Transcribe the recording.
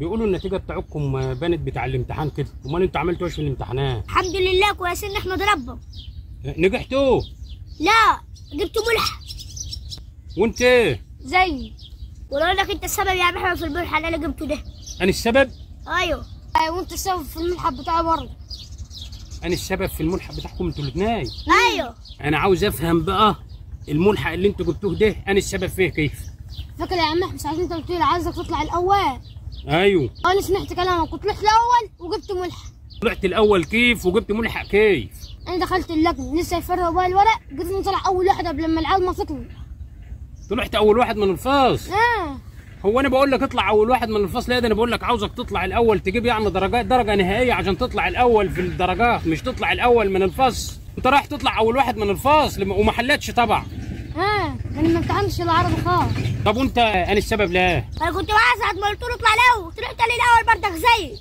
بيقولوا النتيجه بتاعتكم بانت بتاع الامتحان كده، امال انتوا عملتوا ايش في الامتحانات؟ الحمد لله كويسين نحمد ربنا. نجحتوا؟ لا جبت ملحق. وانت؟ زي ولو لك انت السبب يا عم احمد في الملحق اللي انا جبته ده. انا السبب؟ ايوه وانت السبب في الملحق بتاعي برضه. انا السبب في الملحق بتاعكم انتوا الاثنين؟ ايوه. انا عاوز افهم بقى الملحق اللي انتوا جبتوه ده انا السبب فيه كيف؟ فاكر يا عم احمد ساعات انت قلت لي عايزك تطلع الاول. ايوه انا سمعت كلامك وطلعت الاول وجبت ملحق. طلعت الاول كيف وجبت ملحق كيف؟ انا دخلت اللجنه لسه يفرقوا بقى الورق، قدرت طلع اول واحد قبل لما العيال ما تطلع. طلعت اول واحد من الفصل؟ هو انا بقول لك اطلع اول واحد من الفصل؟ ده انا بقول لك عاوزك تطلع الاول، تجيب يعني درجه نهائيه عشان تطلع الاول في الدرجات، مش تطلع الاول من الفصل. انت رايح تطلع اول واحد من الفصل وما حلتش طبعا. انا ما امتحنتش العربي خالص. طب وانت انا السبب ليه؟ انا كنت معاه ساعه ما قلت له اطلع الاول، طلعت لي الاول برضك زيي.